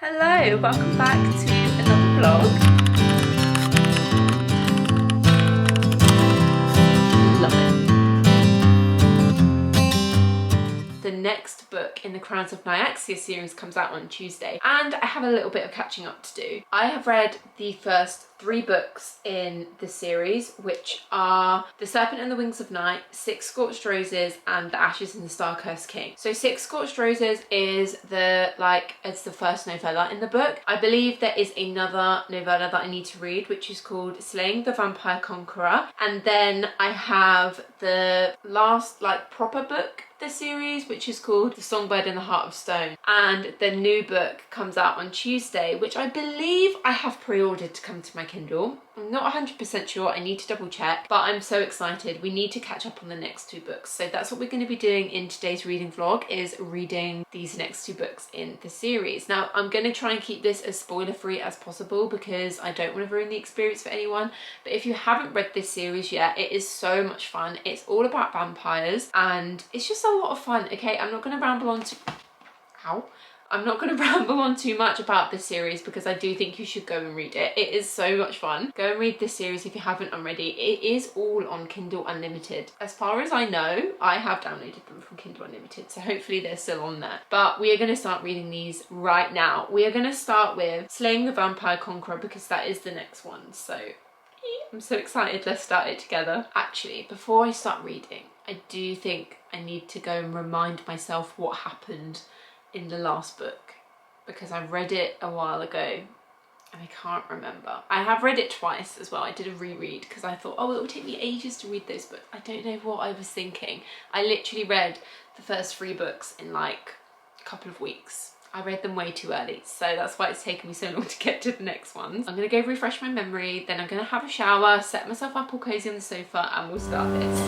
Hello, welcome back to another vlog. Love it. The next book in the Crowns of Nyaxia series comes out on Tuesday, and I have a little bit of catching up to do. I have read the first 3 books in the series, which are The Serpent and the Wings of Night, Six Scorched Roses, and The Ashes and the Star-Cursed King. So Six Scorched Roses is it's the first novella in the book. I believe there is another novella that I need to read, which is called Slaying the Vampire Conqueror. And then I have the last proper book the series, which is called The Songbird in the Heart of Stone, and the new book comes out on Tuesday, which I believe I have pre-ordered to come to my Kindle. I'm not 100% sure, I need to double check, but I'm so excited. We need to catch up on the next 2 books, so that's what we're going to be doing in today's reading vlog, is reading these next 2 books in the series. Now I'm going to try and keep this as spoiler free as possible because I don't want to ruin the experience for anyone, but if you haven't read this series yet, it is so much fun. It's all about vampires and it's just a lot of fun. Okay, I'm not going to ramble on too much about this series because I do think you should go and read it. It is so much fun. Go and read this series if you haven't already. It is all on Kindle Unlimited. As far as I know, I have downloaded them from Kindle Unlimited, so hopefully they're still on there. But we are going to start reading these right now. We are going to start with Slaying the Vampire Conqueror because that is the next one. So I'm so excited. Let's start it together. Actually, before I start reading, I do think I need to go and remind myself what happened in the last book because I read it a while ago and I can't remember. I have read it twice as well. I did a reread because I thought, oh, it will take me ages to read those books. I don't know what I was thinking. I literally read the first 3 books in like a couple of weeks. I read them way too early, so that's why it's taken me so long to get to the next ones. I'm gonna go refresh my memory, then I'm gonna have a shower, set myself up all cozy on the sofa, and we'll start this.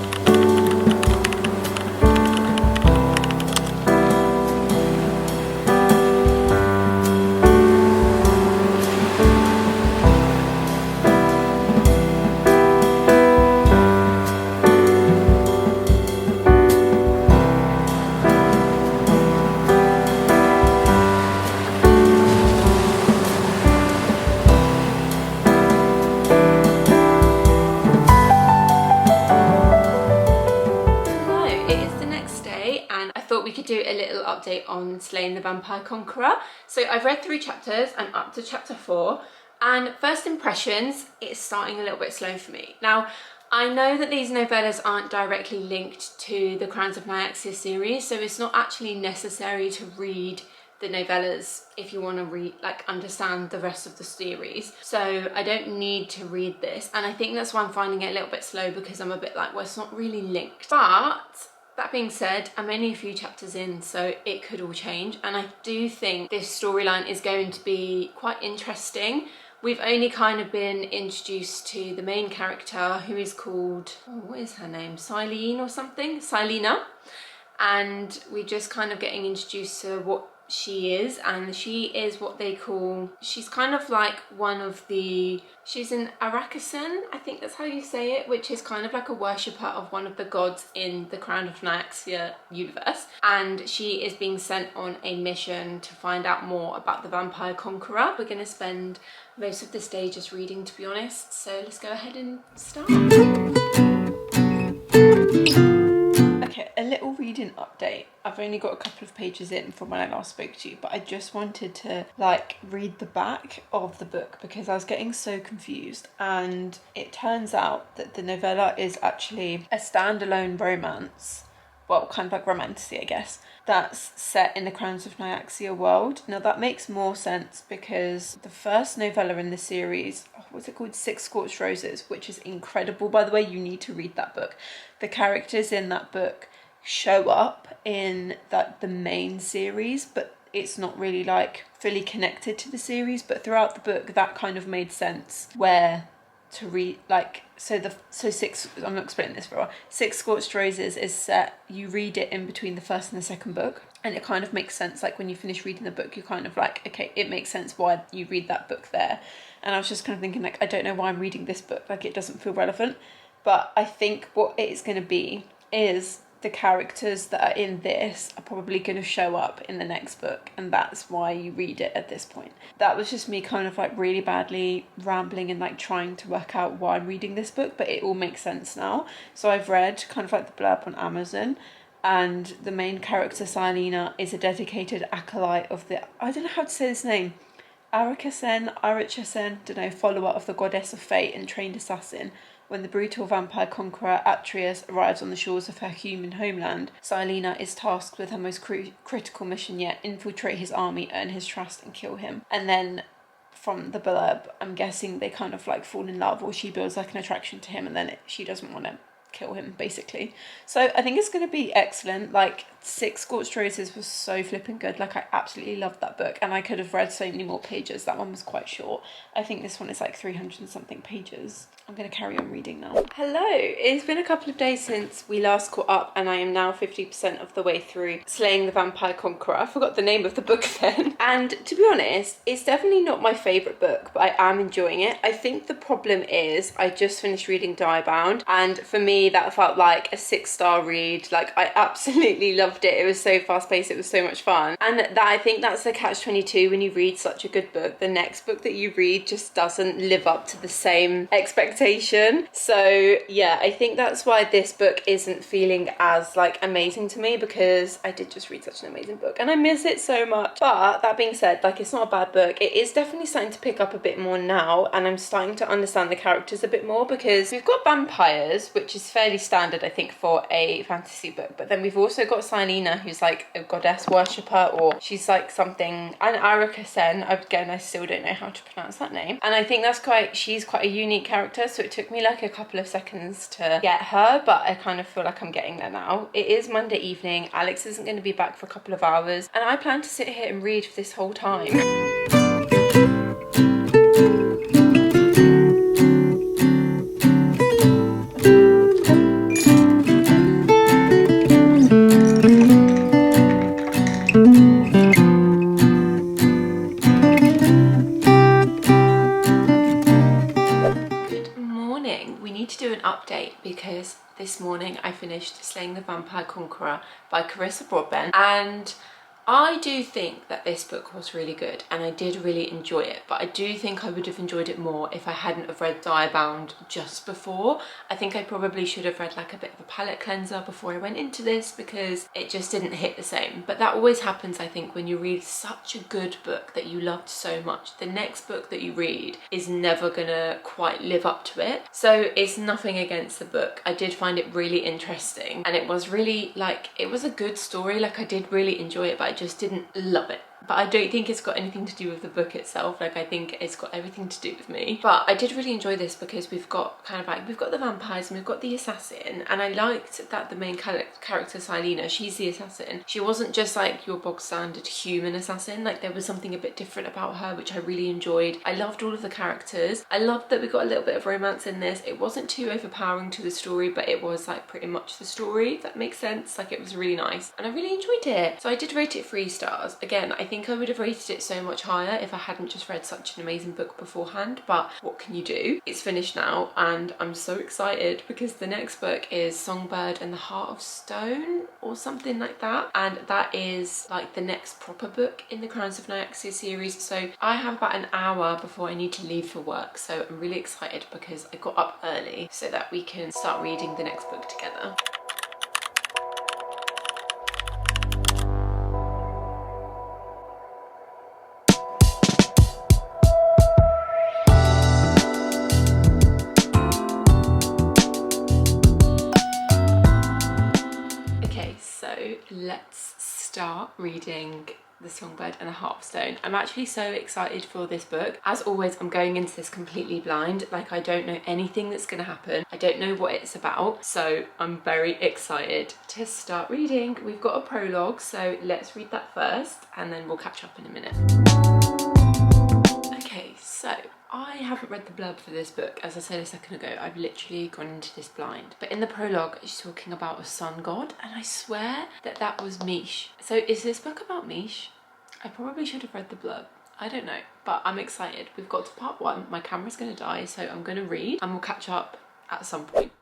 Do a little update on Slaying the Vampire Conqueror. So I've read 3 chapters, I'm up to chapter 4, and first impressions, it's starting a little bit slow for me. Now, I know that these novellas aren't directly linked to the Crowns of Nyaxia series, so it's not actually necessary to read the novellas if you want to understand the rest of the series. So I don't need to read this, and I think that's why I'm finding it a little bit slow because I'm a bit like, well, it's not really linked. But that being said, I'm only a few chapters in, so it could all change, and I do think this storyline is going to be quite interesting. We've only kind of been introduced to the main character, who is called, what is her name? Silena. And we're just kind of getting introduced to what she is, and she is what they call, she's kind of like she's an Arakasan, I think that's how you say it, which is kind of like a worshipper of one of the gods in the Crown of Nyaxia universe, and she is being sent on a mission to find out more about the Vampire Conqueror. We're going to spend most of this day just reading, to be honest, so let's go ahead and start. Okay, a little reading update. I've only got a couple of pages in from when I last spoke to you, but I just wanted to read the back of the book because I was getting so confused, and it turns out that the novella is actually a standalone romance, well, kind of like romantasy, I guess, that's set in the Crowns of Nyaxia world. Now that makes more sense because the first novella in the series, what's it called? Six Scorched Roses, which is incredible, by the way. You need to read that book. The characters in that book show up in the main series, but it's not really fully connected to the series. But throughout the book, that kind of made sense where to read, I'm not explaining this very well. Six Scorched Roses is set, you read it in between the first and the second book, and it kind of makes sense. When you finish reading the book, you're kind of like, okay, it makes sense why you read that book there. And I was just kind of thinking, I don't know why I'm reading this book, it doesn't feel relevant. But I think what it's going to be is the characters that are in this are probably going to show up in the next book, and that's why you read it at this point. That was just me kind of like really badly rambling and like trying to work out why I'm reading this book, but it all makes sense now. So I've read kind of like the blurb on Amazon, and the main character Silena is a dedicated acolyte of the, I don't know how to say this name, Arichasen, don't know, follower of the goddess of fate and trained assassin. When the brutal vampire conqueror Atreus arrives on the shores of her human homeland, Silena is tasked with her most critical mission yet: infiltrate his army, earn his trust, and kill him. And then from the blurb, I'm guessing they kind of like fall in love, or she builds like an attraction to him, and then she doesn't want to kill him, basically. So I think it's going to be excellent. Like, Six Scorched Roses was so flipping good. Like, I absolutely loved that book, and I could have read so many more pages. That one was quite short. I think this one is like 300 and something pages. I'm going to carry on reading now. Hello, it's been a couple of days since we last caught up, and I am now 50% of the way through Slaying the Vampire Conqueror. I forgot the name of the book then. And to be honest, it's definitely not my favourite book, but I am enjoying it. I think the problem is I just finished reading Diebound, and for me that felt like a 6-star read. Like, I absolutely loved it. It was so fast-paced, it was so much fun. And that, I think that's the catch-22 when you read such a good book. The next book that you read just doesn't live up to the same expectation. So yeah, I think that's why this book isn't feeling as like amazing to me, because I did just read such an amazing book and I miss it so much. But that being said, like, it's not a bad book. It is definitely starting to pick up a bit more now, and I'm starting to understand the characters a bit more, because we've got vampires, which is fairly standard I think for a fantasy book, but then we've also got Silena, who's like a goddess worshipper, or she's like something, and Arakasen, again I still don't know how to pronounce that name, and I think she's quite a unique character. So it took me like a couple of seconds to get her, but I kind of feel like I'm getting there now. It is Monday evening, Alex isn't going to be back for a couple of hours, and I plan to sit here and read for this whole time. Update, because this morning I finished Slaying the Vampire Conqueror by Carissa Broadbent, and I do think that this book was really good and I did really enjoy it, but I do think I would have enjoyed it more if I hadn't have read Diebound just before. I think I probably should have read like a bit of a palette cleanser before I went into this, because it just didn't hit the same. But that always happens, I think, when you read such a good book that you loved so much. The next book that you read is never gonna quite live up to it. So it's nothing against the book. I did find it really interesting, and it was really like, it was a good story. Like, I did really enjoy it, but I just didn't love it. But I don't think it's got anything to do with the book itself. Like, I think it's got everything to do with me. But I did really enjoy this because we've got kind of like, we've got the vampires and we've got the assassin, and I liked that the main character Silena, she's the assassin. She wasn't just like your bog standard human assassin. Like, there was something a bit different about her, which I really enjoyed. I loved all of the characters. I loved that we got a little bit of romance in this. It wasn't too overpowering to the story, but it was like pretty much the story, if that makes sense. Like, it was really nice and I really enjoyed it. So I did rate it 3 stars. Again, I think I would have rated it so much higher if I hadn't just read such an amazing book beforehand, but what can you do? It's finished now and I'm so excited, because the next book is Songbird and the Heart of Stone or something like that, and that is like the next proper book in the Crowns of Nyaxia series. So I have about an hour before I need to leave for work, so I'm really excited because I got up early so that we can start reading the next book together. Let's start reading The Songbird and the Heart of Stone. I'm actually so excited for this book. As always, I'm going into this completely blind. Like, I don't know anything that's going to happen. I don't know what it's about, so I'm very excited to start reading. We've got a prologue, so let's read that first and then we'll catch up in a minute. Okay, so I haven't read the blurb for this book. As I said a second ago, I've literally gone into this blind. But in the prologue, she's talking about a sun god, and I swear that that was Mish. So is this book about Mish? I probably should have read the blurb. I don't know, but I'm excited. We've got to part 1. My camera's gonna die, so I'm gonna read and we'll catch up at some point.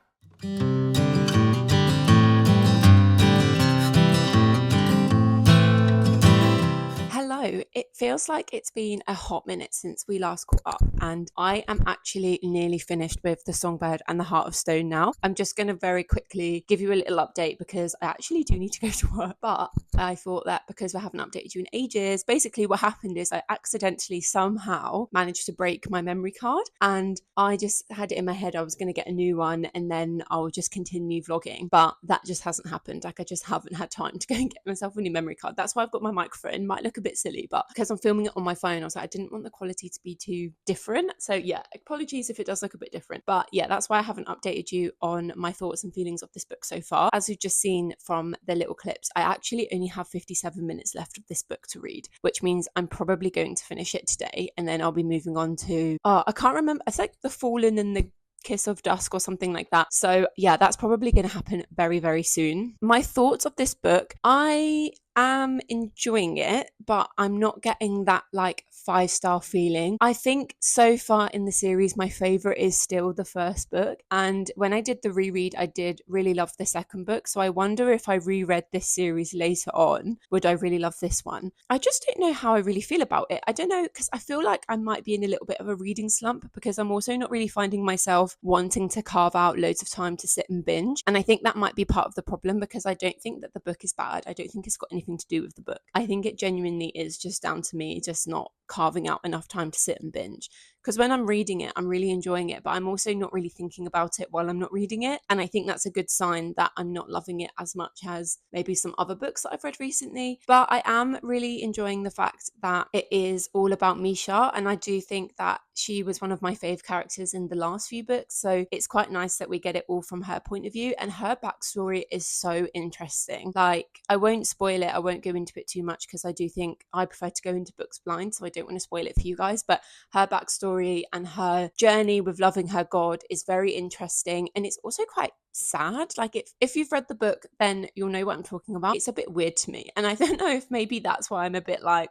So it feels like it's been a hot minute since we last caught up, and I am actually nearly finished with The Songbird and the Heart of Stone now. I'm just going to very quickly give you a little update because I actually do need to go to work, but I thought that because I haven't updated you in ages, basically what happened is I accidentally somehow managed to break my memory card, and I just had it in my head I was going to get a new one and then I'll just continue vlogging, but that just hasn't happened. Like, I just haven't had time to go and get myself a new memory card. That's why I've got my microphone. It might look a bit silly, but because I'm filming it on my phone, I was like, I didn't want the quality to be too different. So yeah, apologies if it does look a bit different, but yeah, that's why I haven't updated you on my thoughts and feelings of this book so far. As you've just seen from the little clips, I actually only have 57 minutes left of this book to read, which means I'm probably going to finish it today, and then I'll be moving on to I can't remember, it's like The Fallen and the Kiss of Dusk or something like that. So yeah, that's probably going to happen very, very soon. My thoughts of this book, I am enjoying it, but I'm not getting that like 5-star feeling. I think so far in the series, my favorite is still the first book. And when I did the reread, I did really love the second book. So I wonder if I reread this series later on, would I really love this one? I just don't know how I really feel about it. I don't know, because I feel like I might be in a little bit of a reading slump because I'm also not really finding myself wanting to carve out loads of time to sit and binge. And I think that might be part of the problem, because I don't think that the book is bad. I don't think it's got anything to do with the book. I think it genuinely is just down to me just not carving out enough time to sit and binge. Because when I'm reading it, I'm really enjoying it, but I'm also not really thinking about it while I'm not reading it. And I think that's a good sign that I'm not loving it as much as maybe some other books that I've read recently. But I am really enjoying the fact that it is all about Misha. And I do think that she was one of my fave characters in the last few books. So it's quite nice that we get it all from her point of view. And her backstory is so interesting. Like, I won't spoil it. I won't go into it too much because I do think I prefer to go into books blind. So I don't want to spoil it for you guys. But her backstory and her journey with loving her god is very interesting, and it's also quite sad. Like, if you've read the book, then you'll know what I'm talking about. It's a bit weird to me, and I don't know if maybe that's why I'm a bit like,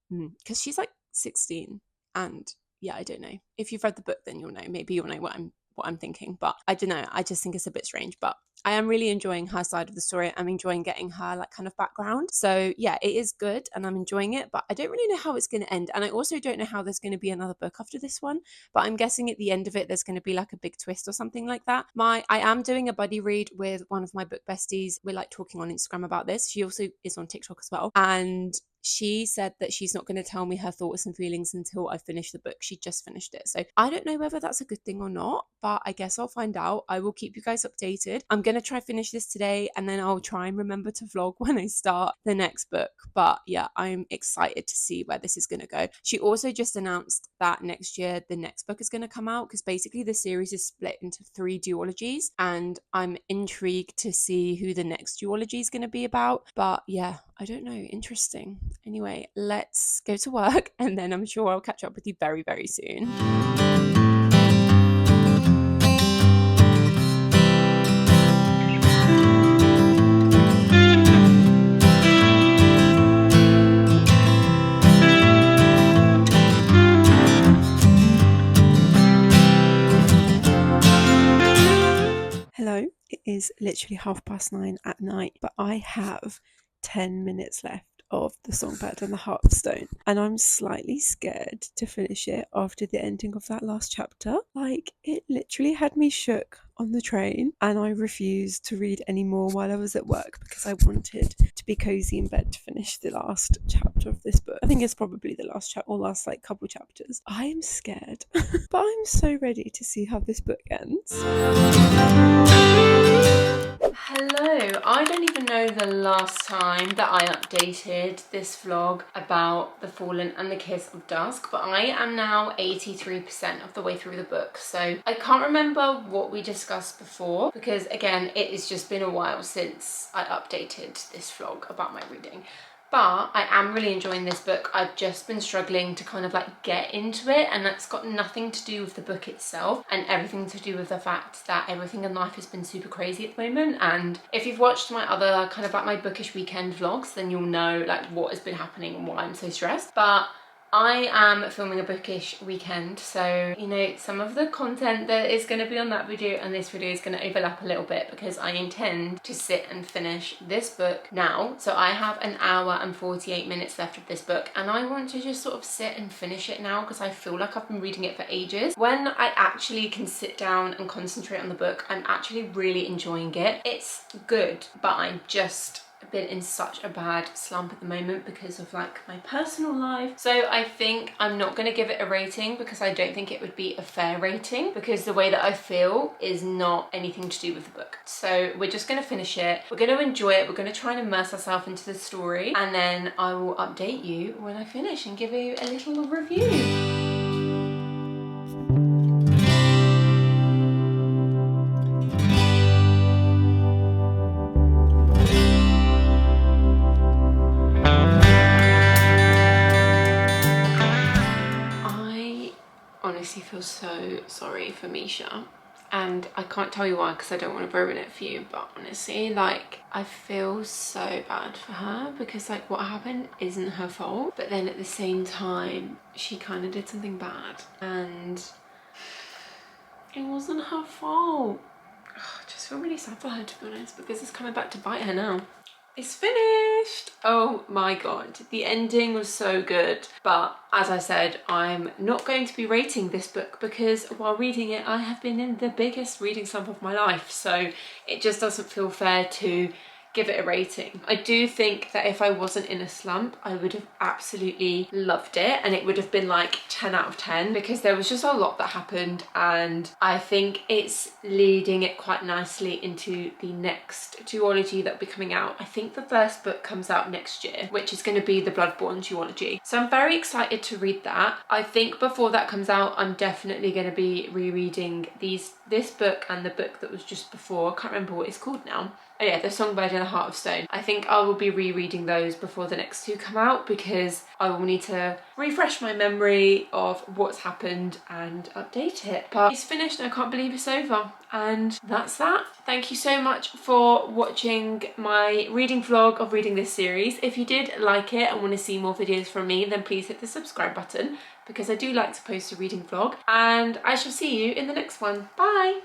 because she's like 16, and yeah, I don't know. If you've read the book, then you'll know. Maybe you'll know what I'm thinking, but I don't know. I just think it's a bit strange, but I am really enjoying her side of the story. I'm enjoying getting her like kind of background. So yeah, it is good and I'm enjoying it, but I don't really know how it's going to end. And I also don't know how there's going to be another book after this one, but I'm guessing at the end of it, there's going to be like a big twist or something like that. I am doing a buddy read with one of my book besties. We're like talking on Instagram about this. She also is on TikTok as well. And she said that she's not going to tell me her thoughts and feelings until I finish the book. She just finished it. So I don't know whether that's a good thing or not, but I guess I'll find out. I will keep you guys updated. I'm going to try finish this today, and then I'll try and remember to vlog when I start the next book. But yeah, I'm excited to see where this is going to go. She also just announced that next year the next book is going to come out, because basically the series is split into 3 duologies, and I'm intrigued to see who the next duology is going to be about. But yeah, I don't know. Interesting. Anyway, let's go to work, and then I'm sure I'll catch up with you very, very soon. Hello, it is literally 9:30 at night, but I have 10 minutes left of The Songbird and the Heart of Stone, and I'm slightly scared to finish it after the ending of that last chapter. Like, it literally had me shook on the train, and I refused to read any more while I was at work because I wanted to be cozy in bed to finish the last chapter of this book. I think it's probably the last chapter or last like couple chapters. I am scared, but I'm so ready to see how this book ends. Hello, I don't even know the last time that I updated this vlog about The Fallen and the Kiss of Dusk, but I am now 83% of the way through the book, so I can't remember what we discussed before, because again, it has just been a while since I updated this vlog about my reading. But I am really enjoying this book. I've just been struggling to kind of like get into it, and that's got nothing to do with the book itself and everything to do with the fact that everything in life has been super crazy at the moment. And if you've watched my other kind of like my bookish weekend vlogs, then you'll know like what has been happening and why I'm so stressed. But I am filming a bookish weekend, so you know, some of the content that is going to be on that video and this video is going to overlap a little bit because I intend to sit and finish this book now. So I have an hour and 48 minutes left of this book, and I want to just sort of sit and finish it now because I feel like I've been reading it for ages. When I actually can sit down and concentrate on the book, I'm actually really enjoying it. It's good, but I'm just been in such a bad slump at the moment because of like my personal life. So I think I'm not going to give it a rating because I don't think it would be a fair rating, because the way that I feel is not anything to do with the book. So we're just going to finish it, we're going to enjoy it, we're going to try and immerse ourselves into the story, and then I will update you when I finish and give you a little review. I feel so sorry for Misha, and I can't tell you why because I don't want to ruin it for you, but honestly, like, I feel so bad for her because like what happened isn't her fault, but then at the same time she kind of did something bad and it wasn't her fault. I just feel really sad for her, to be honest, because it's coming back to bite her now. It's finished! Oh my god, the ending was so good. But as I said, I'm not going to be rating this book because while reading it, I have been in the biggest reading slump of my life. So it just doesn't feel fair to give it a rating. I do think that if I wasn't in a slump, I would have absolutely loved it, and it would have been like 10 out of 10 because there was just a lot that happened, and I think it's leading it quite nicely into the next duology that will be coming out. I think the first book comes out next year, which is going to be the Bloodborne duology. So I'm very excited to read that. I think before that comes out, I'm definitely going to be rereading this book and the book that was just before. I can't remember what it's called now. Oh yeah, The Songbird and the Heart of Stone. I think I will be rereading those before the next two come out because I will need to refresh my memory of what's happened and update it. But it's finished and I can't believe it's over. And that's that. Thank you so much for watching my reading vlog of reading this series. If you did like it and want to see more videos from me, then please hit the subscribe button because I do like to post a reading vlog. And I shall see you in the next one. Bye!